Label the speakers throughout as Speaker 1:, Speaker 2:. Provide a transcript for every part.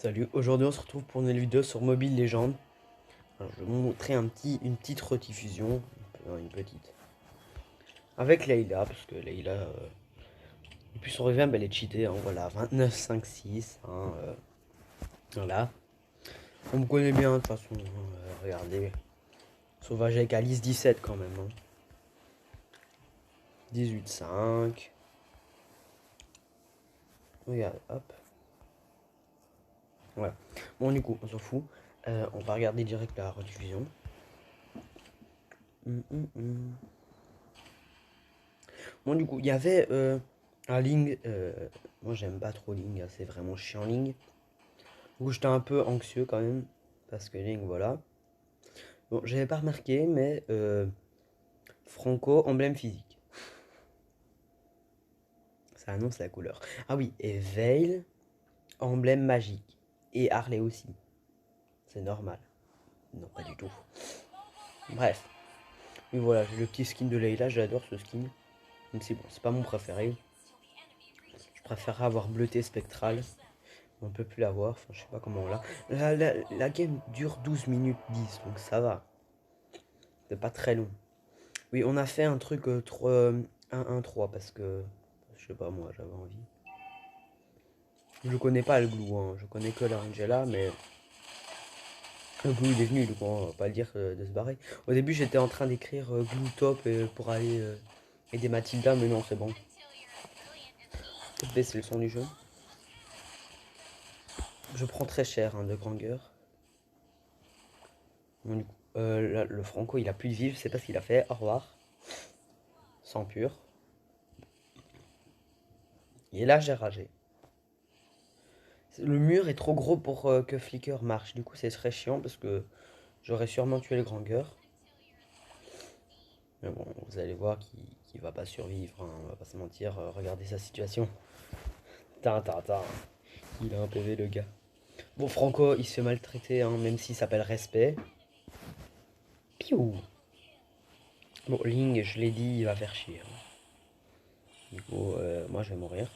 Speaker 1: Salut, aujourd'hui on se retrouve pour une nouvelle vidéo sur Mobile Legends. Alors, je vais vous montrer une petite rediffusion, une petite, avec Layla, parce que Layla, depuis son revamp, elle est cheatée, hein, voilà, 29-5-6, hein, voilà. On me connaît bien de toute façon, hein, regardez, Sauvage avec Alice 17 quand même, hein. 18-5, regarde, hop, voilà. Bon du coup, on s'en fout, on va regarder direct la rediffusion. Bon, du coup, il y avait un Ling. Moi, j'aime pas trop Ling, hein, c'est vraiment chiant Ling. Du coup, j'étais un peu anxieux quand même. Parce que Ling, voilà. Bon, j'avais pas remarqué, mais Franco, emblème physique. Ça annonce la couleur. Ah oui, et Veil, emblème magique. Et Harley aussi. C'est normal. Non, pas du tout. Bref. Mais voilà, j'ai le petit skin de Layla, j'adore ce skin. Même si bon, c'est pas mon préféré. Je préférerais avoir bleuté spectral. On peut plus la voir, enfin, je sais pas comment on l'a. La game dure 12 minutes 10, donc ça va. C'est pas très long. Oui, on a fait un truc 1-1-3 parce que, je sais pas moi, j'avais envie. Je connais pas le glue, hein. Je connais que la Angela, mais le glue il est venu, donc on va pas le dire de se barrer. Au début, j'étais en train d'écrire glue top pour aller aider Mathilda, mais non, c'est bon. Peut-être baisser le son du jeu. Je prends très cher hein, de Granger. Bon, du coup, le Franco, il a plus de vivre, c'est pas ce qu'il a fait. Au revoir. Sans pur. Et là, j'ai ragé. Le mur est trop gros pour que Flicker marche. Du coup, c'est très chiant parce que j'aurais sûrement tué le Granger. Mais bon, vous allez voir qu'il va pas survivre, hein, on va pas se mentir. Regardez sa situation. Ta. Il a un PV, le gars. Bon, Franco, il se fait maltraiter, hein, même s'il s'appelle Respect. Piou. Bon, Ling, je l'ai dit, il va faire chier, hein. Du coup, moi, je vais mourir.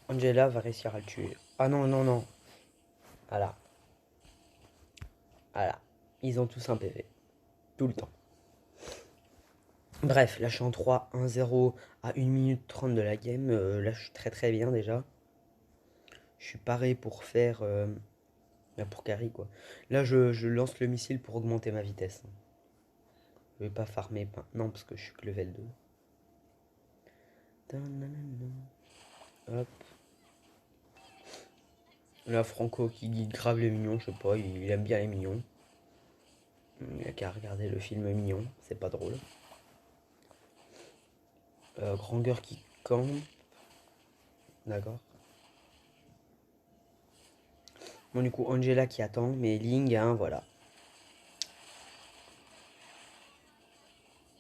Speaker 1: Angela va réussir à le tuer. Ah non, non, non. Voilà. Voilà. Ils ont tous un PV. Tout le temps. Bref, là je suis en 3-1-0 à 1 minute 30 de la game. Là je suis très très bien déjà. Je suis paré pour faire... pour carry quoi. Là je lance le missile pour augmenter ma vitesse. Je vais pas farmer non parce que je suis que level 2. Hop. Là Franco qui guide grave les mignons, je sais pas, il aime bien les mignons. Il a qu'à regarder le film Mignon, c'est pas drôle. Granger qui campe. D'accord. Bon du coup Angela qui attend, mais Ling, hein, voilà.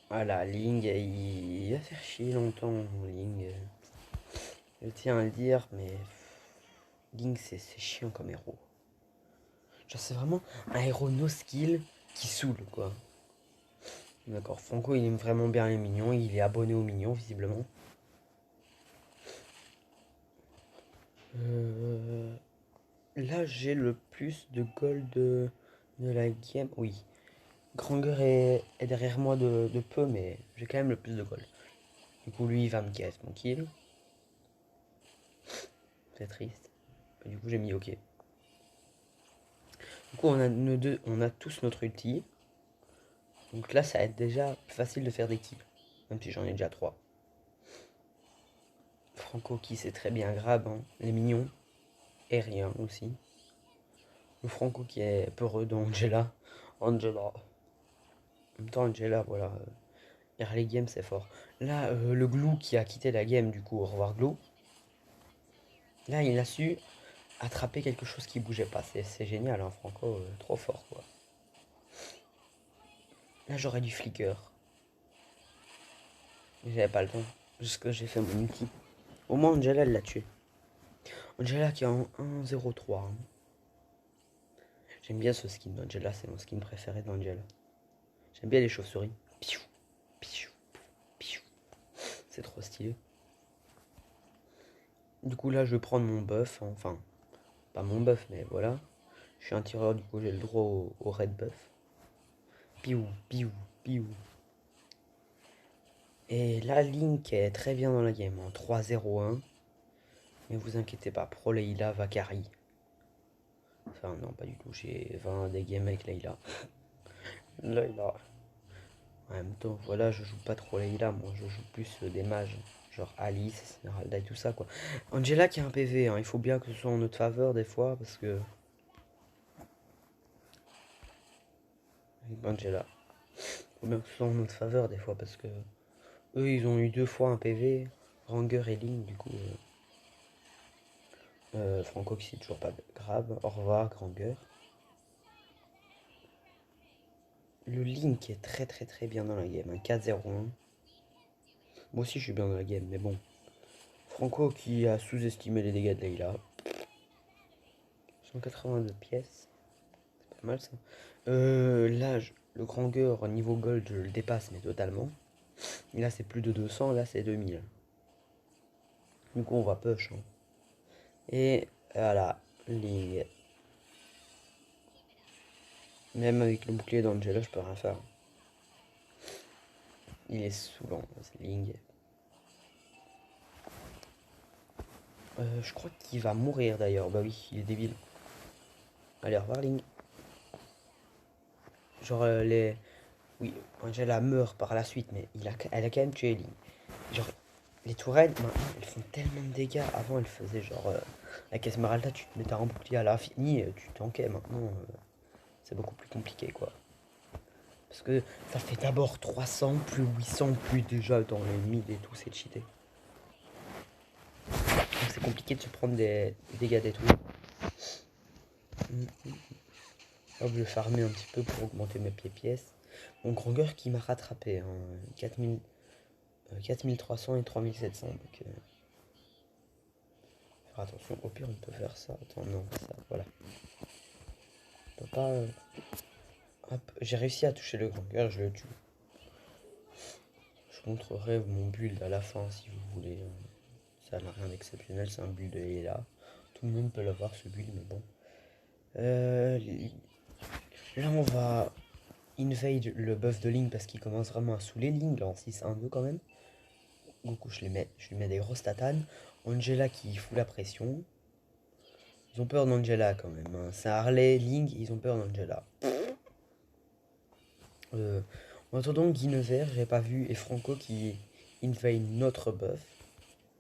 Speaker 1: Voilà, Ling, il va faire chier longtemps, Ling. Je tiens à le dire, mais Ling, c'est chiant comme héros. Genre, c'est vraiment un héros no skill qui saoule, quoi. D'accord, Franco, il aime vraiment bien les mignons, il est abonné aux mignons, visiblement. Là, j'ai le plus de gold de la game. Oui, Granger est derrière moi de peu, mais j'ai quand même le plus de gold. Du coup, lui, il va me guess mon kill. C'est triste. Du coup, j'ai mis OK. Du coup, on a tous notre ulti. Donc là, ça va être déjà plus facile de faire des kills. Même si j'en ai déjà 3. Franco qui sait très bien grab, hein. Les mignons. Et rien aussi. Le Franco qui est peureux d'Angela. Angela. En même temps, Angela, voilà. Early game, c'est fort. Là, le Glou qui a quitté la game, du coup, au revoir Glou. Là, il a su attraper quelque chose qui bougeait pas. C'est génial, hein, Franco. Trop fort, quoi. Là, j'aurais du flicker. J'avais pas le temps. Jusque j'ai fait mon ulti. Au moins, Angela, elle l'a tué. Angela qui est en 1-0-3, hein. J'aime bien ce skin d'Angela, c'est mon skin préféré d'Angela. J'aime bien les chauves-souris. Piou, piou, piou. C'est trop stylé. Du coup, là, je vais prendre mon buff. Enfin, pas mon buff, mais voilà. Je suis un tireur, du coup, j'ai le droit au red buff. Piou, piou, piou. Et là, Link est très bien dans la game, en 3-0-1. Mais vous inquiétez pas, Pro Leila va carry. Enfin, non, pas du tout, j'ai 20 des games avec Leila. Leila. En même temps, voilà, je joue pas trop Leila, moi je joue plus des mages. Genre Alice, Esmeralda et tout ça, quoi. Angela qui a un PV, hein, il faut bien que ce soit en notre faveur des fois, parce que... Angela. Il faut bien que ce soit en notre faveur des fois, parce que... Eux, ils ont eu 2 fois un PV, Ranger et Link, du coup... Franco qui c'est toujours pas grave. Au revoir, Granger. Le Link est très très très bien dans la game. Un 4-0-1. Moi aussi je suis bien dans la game, mais bon. Franco qui a sous-estimé les dégâts de Leila. 182 pièces. C'est pas mal ça. Là, le Granger niveau gold, je le dépasse, mais totalement. Et là c'est plus de 200, là c'est 2000. Du coup on va push. Hein. Et voilà, Ling. Même avec le bouclier d'Angela, je peux rien faire. Il est saoulant, c'est Ling. Je crois qu'il va mourir d'ailleurs. Bah oui, il est débile. Allez, au revoir, Ling. Genre, les. Oui, Angela meurt par la suite, mais elle a quand même tué Ling. Genre, les tourelles, maintenant, elles font tellement de dégâts. Avant, elles faisaient genre. Avec Esmeralda, tu te mettais un bouclier à l'infini, tu tankais. Maintenant, c'est beaucoup plus compliqué, quoi. Parce que ça fait d'abord 300, plus 800, plus déjà dans les 1000 et tout, c'est cheaté. Donc c'est compliqué de se prendre des dégâts des trucs. Hop, je vais farmer un petit peu pour augmenter mes pièces. Mon Granger qui m'a rattrapé, hein, 4000, 4300 et 3700. Donc, faire attention, au pire on peut faire ça. Attends, non, ça, voilà. On peut pas. Hop, j'ai réussi à toucher le Granger, je le tue. Je montrerai mon build à la fin si vous voulez. Ça n'a rien d'exceptionnel, c'est un build de Ela. Tout le monde peut l'avoir ce build, mais bon. Là on va invade le buff de Link parce qu'il commence vraiment à saouler Link en 6-1-2 quand même. Goku je lui mets des grosses tatanes. Angela qui fout la pression. Ils ont peur d'Angela quand même. Hein. C'est Harley, Link, ils ont peur d'Angela. En attendant Guinevere, j'ai pas vu, et Franco qui invade notre buff.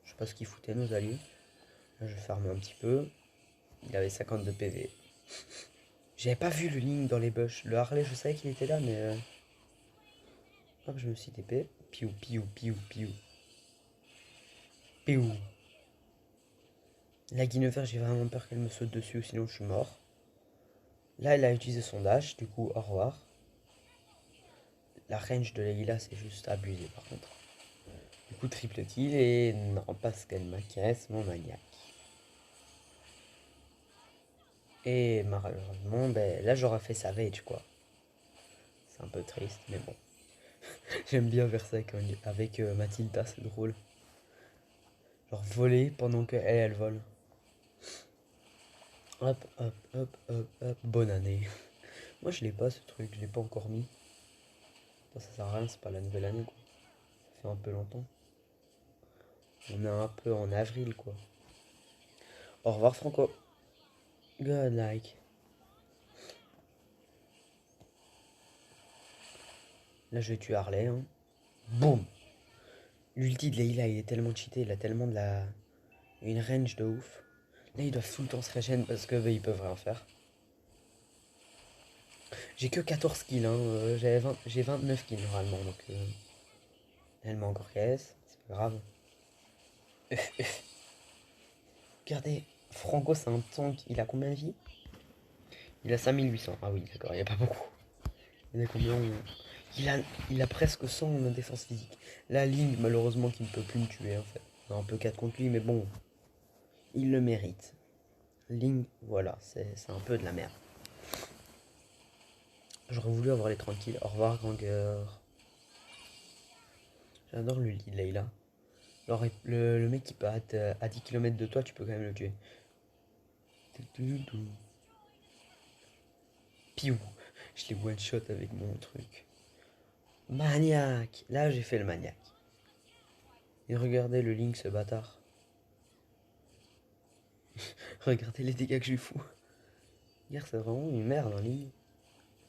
Speaker 1: Je sais pas ce qu'il foutait nos alliés. Là je farme un petit peu. Il avait 52 PV. J'avais pas vu le Link dans les bush. Le Harley je savais qu'il était là mais... Hop je me suis TP. Piou piou piou piou. Piou. La Guinevere, j'ai vraiment peur qu'elle me saute dessus, sinon je suis mort. Là, elle a utilisé son dash, du coup, au revoir. La range de Leila, c'est juste abusé par contre. Du coup, triple kill et non, parce qu'elle m'a casse mon maniaque. Et malheureusement, ben, là, j'aurais fait Savage, quoi. C'est un peu triste, mais bon. J'aime bien faire ça avec Mathilda, c'est drôle. Genre voler pendant qu'elle vole. Hop, hop, hop, hop, hop, bonne année. Moi, je l'ai pas ce truc, je l'ai pas encore mis. Ça sert à rien, c'est pas la nouvelle année, quoi. Ça fait un peu longtemps. On est un peu en avril, quoi. Au revoir, Franco. Godlike. Là, je vais tuer Harley. Hein. Boum. L'ulti de Leila, il est tellement cheaté. Il a tellement de la... une range de ouf. Là, ils doivent tout le temps se régénérer parce que ils peuvent rien faire. J'ai que 14 kills. Hein. J'ai 29 kills normalement. Donc, elle m'a encore KS. C'est pas grave. Regardez. Franco, c'est un tank. Il a combien de vie? Il a 5800. Ah oui, d'accord. Il n'y a pas beaucoup. Il a combien il a presque 100 en défense physique. La ligne, malheureusement, qui ne peut plus me tuer, en fait. On a un peu 4 contre lui, mais bon, il le mérite. Ligne, voilà, c'est un peu de la merde. J'aurais voulu avoir les tranquilles. Au revoir, Granger. J'adore le lit, Leila. Alors, le mec qui peut être à 10 km de toi, tu peux quand même le tuer. Piou. Je l'ai one shot avec mon truc. Maniaque. Là, j'ai fait le maniaque. Et regardez le Link, ce bâtard. Regardez les dégâts que je lui fous. Hier, c'est vraiment une merde en ligne.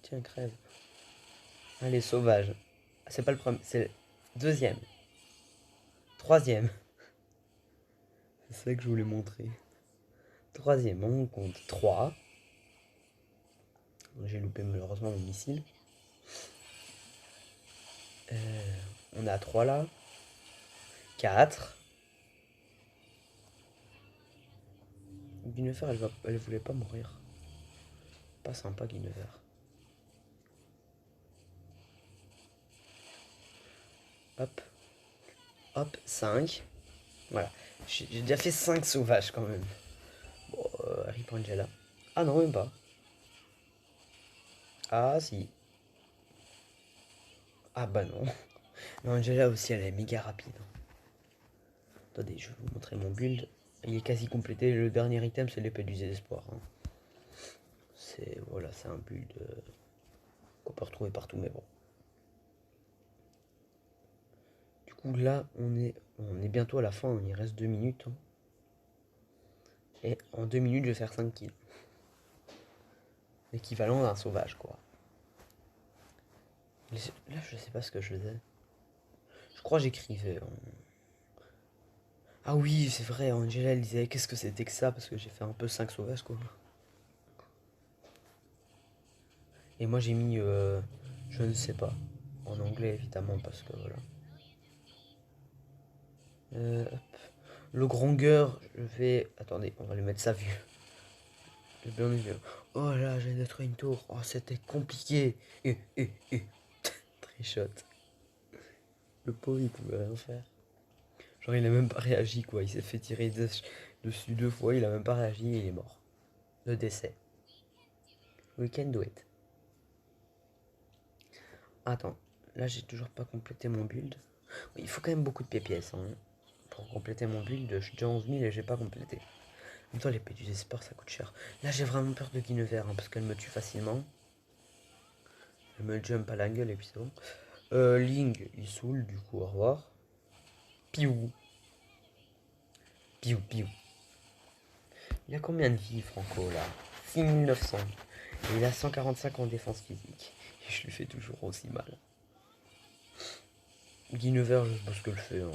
Speaker 1: Tiens, crève. Allez, sauvage. C'est pas le premier, c'est le deuxième. Troisième. C'est ça que je voulais montrer. Troisième, on compte 3. J'ai loupé malheureusement mon missile. On a 3 là. 4. Guinevere, elle voulait pas mourir. Pas sympa, Guinevere. Hop. Hop, 5. Voilà. J'ai déjà fait 5 sauvages quand même. Bon, Rip Angela. Ah non, même pas. Ah si. Ah bah non. Mais Angela aussi, elle est méga rapide. Attendez, je vais vous montrer mon build. Il est quasi complété. Le dernier item, c'est l'épée du désespoir. Hein. Voilà, c'est un build qu'on peut retrouver partout, mais bon. Du coup, là, on est bientôt à la fin. Il reste 2 minutes. Hein. Et en 2 minutes, je vais faire 5 kills. L'équivalent d'un sauvage, quoi. Là, je sais pas ce que je faisais. Je crois que j'écrivais. Ah oui, c'est vrai, Angela, elle disait qu'est-ce que c'était que ça, parce que j'ai fait un peu 5 sauvages, quoi. Et moi, j'ai mis, je ne sais pas. En anglais, évidemment, parce que voilà. Hop. Le grandeur, je vais... Attendez, on va lui mettre sa vue. Le bien vu. Oh là, j'ai détruit une tour. Oh, c'était compliqué. Trichot. Le pauvre, il pouvait rien faire. Genre, il a même pas réagi, quoi. Il s'est fait tirer dessus 2 fois, il a même pas réagi et il est mort. Le décès. We can do it. Attends, là, j'ai toujours pas complété mon build. Il faut quand même beaucoup de pièces, hein. Pour compléter mon build, je suis déjà 11 000 et j'ai pas complété. En même temps, l'épée du désespoir, ça coûte cher. Là, j'ai vraiment peur de Guinevere, hein, parce qu'elle me tue facilement. Elle me jump à la gueule et puis c'est bon. Ling, il saoule, du coup, au revoir. Piou. Piou, piou. Il a combien de vie, Franco, là? 6900. Et il a 145 en défense physique. Et je lui fais toujours aussi mal. Guinevere, je sais pas ce qu'elle fait. Hein.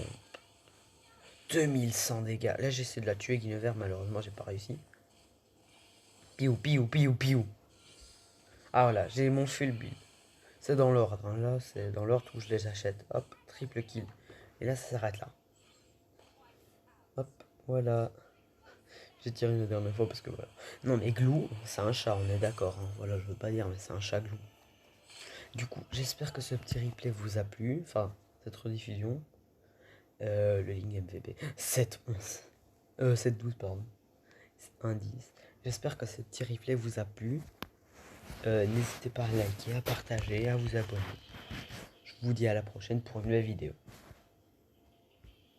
Speaker 1: 2100 dégâts. Là, j'essaie de la tuer, Guinevere. Malheureusement, j'ai pas réussi. Piou, piou, piou, piou. Ah, voilà, j'ai mon full build. C'est dans l'ordre. Hein. Là, c'est dans l'ordre où je les achète. Hop, triple kill. Et là, ça s'arrête là. Hop, voilà. J'ai tiré une dernière fois parce que voilà. Non, mais Glou, c'est un chat, on est d'accord. Hein. Voilà, je veux pas dire, mais c'est un chat Glou. Du coup, j'espère que ce petit replay vous a plu. Enfin, cette rediffusion. Le Ling MVP. 7-11. 7-12, pardon. 1-10. J'espère que ce petit replay vous a plu. N'hésitez pas à liker, à partager, à vous abonner. Je vous dis à la prochaine pour une nouvelle vidéo.